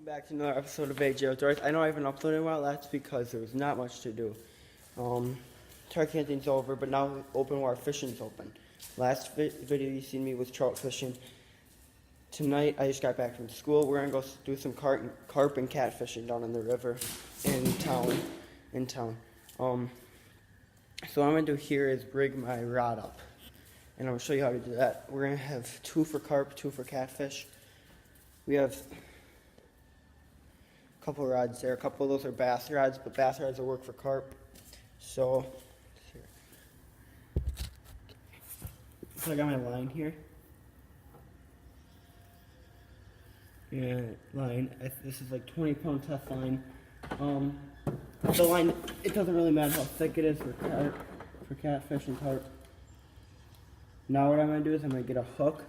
back to another episode of AJ Outdoors. I know I haven't uploaded in a while. That's because there was not much to do. Turkey hunting's over, but now open water fishing's open. Last video you seen me was trout fishing. Tonight I just got back from school. We're gonna go do some carp and catfishing down in the river in town. So what I'm gonna do here is rig my rod up, and I'm gonna show you how to do that. We're gonna have 2 for carp, 2 for catfish. We have a couple rods there. A couple of those are bass rods, but bass rods will work for carp. So I got my line here. This is like 20-pound test line. The line, it doesn't really matter how thick it is for catfish and carp. Now what I'm gonna do is I'm gonna get a hook,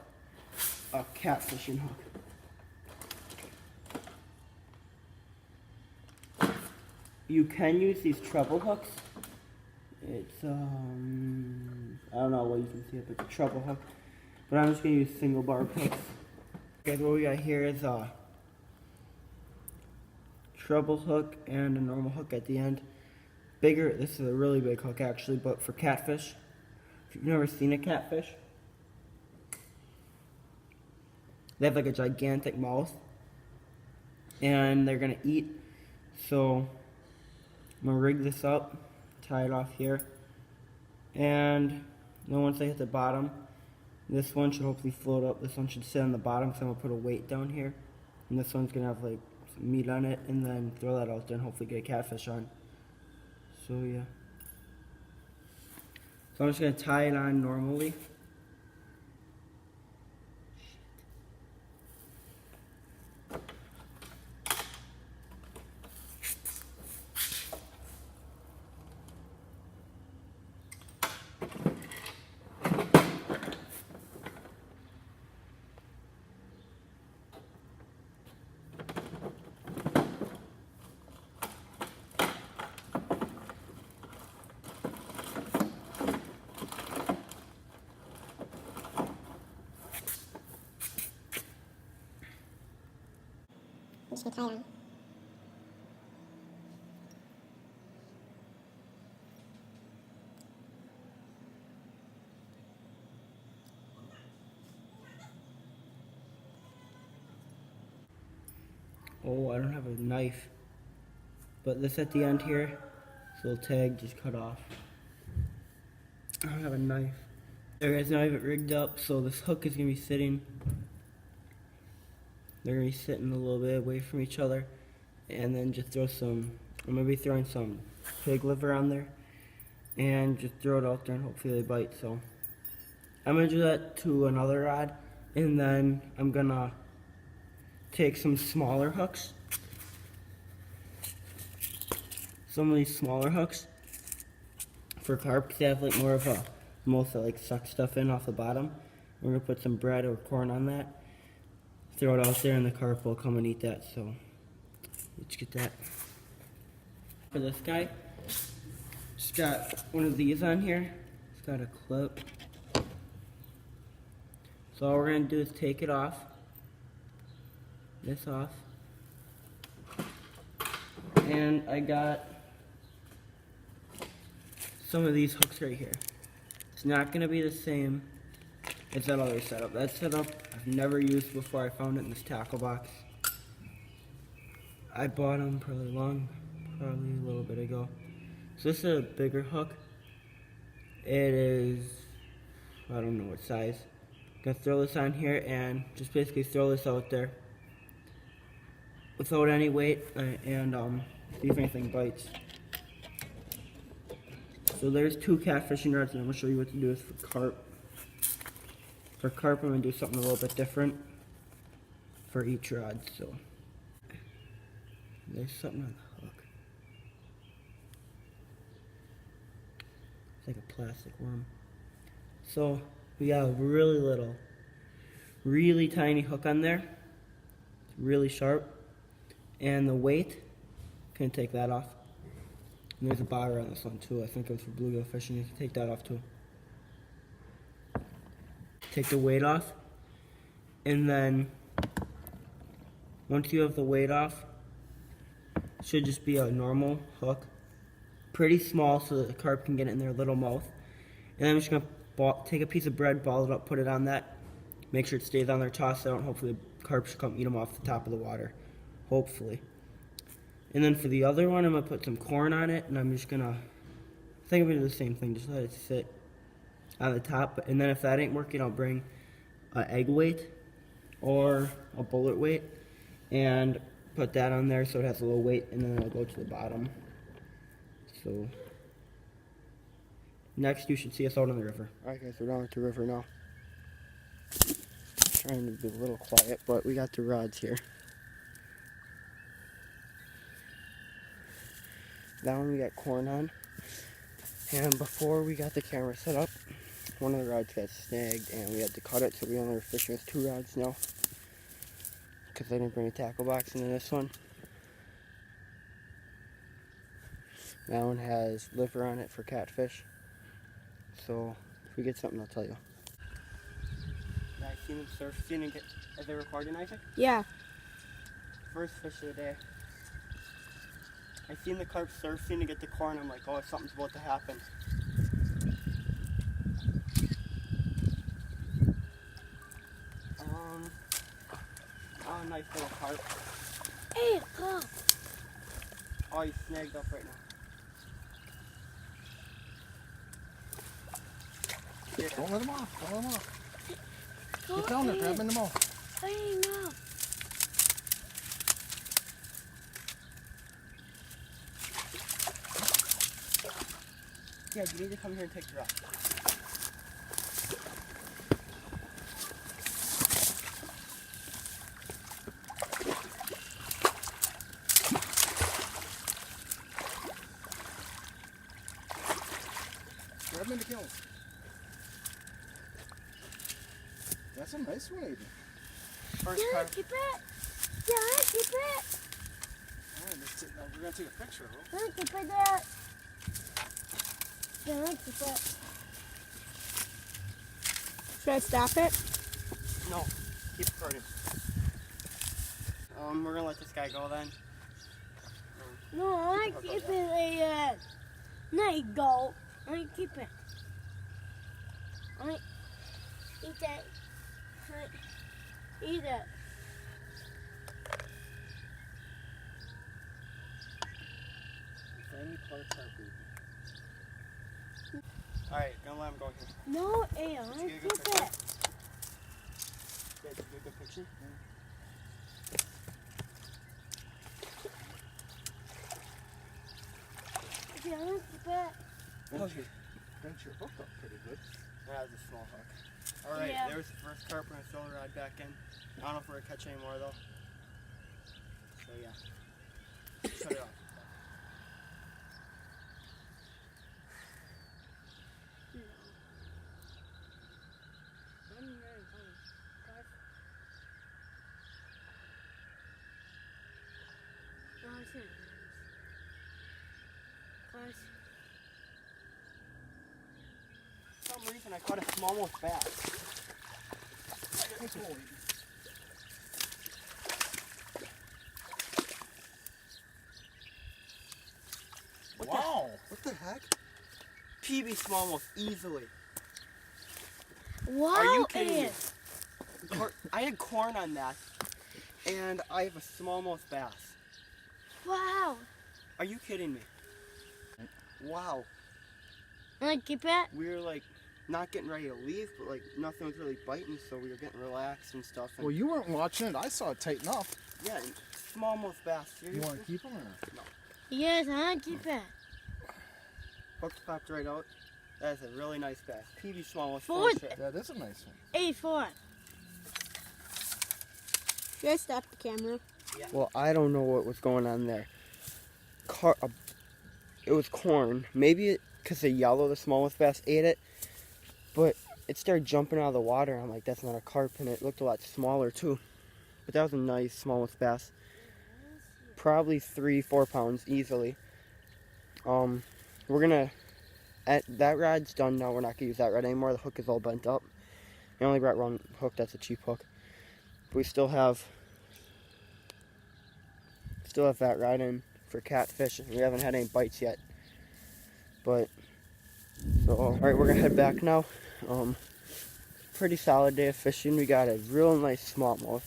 a catfishing hook. You can use these treble hooks. It's I don't know what you can see it, but it's a treble hook. But I'm just gonna use single barb hooks. Okay, what we got here is a treble hook and a normal hook at the end. Bigger, this is a really big hook actually, but for catfish. If you've never seen a catfish, they have like a gigantic mouth and they're gonna eat. So I'm gonna rig this up, tie it off here, and then once I hit the bottom, this one should hopefully float up. This one should sit on the bottom, so I'm gonna put a weight down here, and this one's gonna have like some meat on it, and then throw that out there and hopefully get a catfish on. So yeah. So I'm just gonna tie it on normally. I'm just going to tie it on. Oh, I don't have a knife. But this at the end here, this little tag just cut off. I don't have a knife. There guys, now I have it rigged up, so this hook is going to be sitting. They're going to be sitting a little bit away from each other. And then just throw some, I'm going to be throwing some pig liver on there. And just throw it out there and hopefully they bite. So I'm going to do that to another rod. And then I'm going to take some smaller hooks. Some of these smaller hooks for carp, because they have like more of a mouth that like sucks stuff in off the bottom. We're going to put some bread or corn on that. Throw it out there and the carp will come and eat that, so let's get that. For this guy, just got one of these on here. It's got a clip. So all we're going to do is take it off. This off. And I got some of these hooks right here. It's not going to be the same as that other setup. That setup I've never used before. I found it in this tackle box. I bought them probably a little bit ago. So this is a bigger hook. It is, I don't know what size. I'm gonna throw this on here and just basically throw this out there without any weight and see if anything bites. So there's 2 catfishing rods, and I'm gonna show you what to do with for carp. For carp, I'm going to do something a little bit different for each rod. So there's something on the hook. It's like a plastic worm. So we got a really little, really tiny hook on there. It's really sharp. And the weight, can take that off. And there's a bobber on this one too. I think it was for bluegill fishing. You can take that off too. Take the weight off, and then Once you have the weight off, it should just be a normal hook. Pretty small so that the carp can get it in their little mouth. And then I'm just going to take a piece of bread, ball it up, put it on that. Make sure it stays on there, toss it out, and hopefully the carp should come eat them off the top of the water. Hopefully. And then for the other one, I'm going to put some corn on it, and I'm just going to, I think I'm going to do the same thing, just let it sit on the top. And then if that ain't working, I'll bring an egg weight or a bullet weight and put that on there so it has a little weight, and then it'll go to the bottom. So next you should see us out on the river. Alright guys, we're down at the river now. Trying to be a little quiet, but we got the rods here. That one we got corn on. And before we got the camera set up, one of the rods got snagged and we had to cut it, so we only are fishing with 2 rods now. Because I didn't bring a tackle box into this one. That one has liver on it for catfish. So if we get something, I'll tell you. Yeah, I seen them surf. Are they recording, Isaac? Yeah. First fish of the day. I seen the carp surfing to get the corn. I'm like, oh, something's about to happen. Oh, nice little carp. Hey, carp. Oh, he's snagged up right now. Yeah. Don't let him off. Don't let him off. Get down there, grab him in the mouth. I know. Yeah, you need to come here and take the rod. Grab him in the gill. That's a nice one, Aiden. First Yeah, carp. keep it. Yeah, keep it. Alright, we're going to take a picture of him. Yeah, keep it there. Yeah, keep it. Should I stop it? No, keep recording. We're gonna let this guy go then. No, I want to keep it like that. Let go. I want to keep it. I want to eat that. Eat it. Alright, gonna let him go here. No, I want to keep it. Yeah, did you get a good picture? Yeah, I want to keep it. Okay. Got your hook up pretty good. That was a small hook. Alright, Yeah. there's the first carp. We're gonna throw the rod back in. I don't know if we're gonna catch any more though. So yeah. Shut it off. For some reason I caught a smallmouth bass. Nice one, Aiden. Wow! What the heck? PB smallmouth easily. Wow, Are you kidding me? Ed. I had corn on that, and I have a smallmouth bass. Wow. Are you kidding me? Wow. Want to keep it? We were like not getting ready to leave, but like nothing was really biting, so we were getting relaxed and stuff. And Well, you weren't watching it. I saw it tighten up. yeah, and smallmouth bass. You Seriously? want to keep him or not? Yes, I want to keep it. Hooked popped right out. That is a really nice bass. PB smallmouth. Fourth. for sure. That is a nice one. 84. Should I stop the camera? Well, I don't know what was going on there. It was corn. Maybe because the yellow, the smallmouth bass ate it, but it started jumping out of the water. I'm like, that's not a carp, and it looked a lot smaller too. But that was a nice smallmouth bass. Probably 3-4 pounds easily. We're gonna. That rod's done now. We're not gonna use that rod anymore. The hook is all bent up. I only brought one hook. That's a cheap hook. But we still have Still have that rod in for catfish. We haven't had any bites yet. But, so, alright, we're gonna head back now. Pretty solid day of fishing. We got a real nice smallmouth.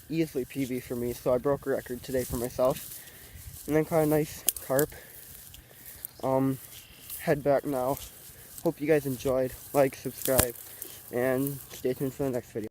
Easily PB for me, so I broke a record today for myself. And then caught a nice carp. Head back now. Hope you guys enjoyed. Like, subscribe, and stay tuned for the next video.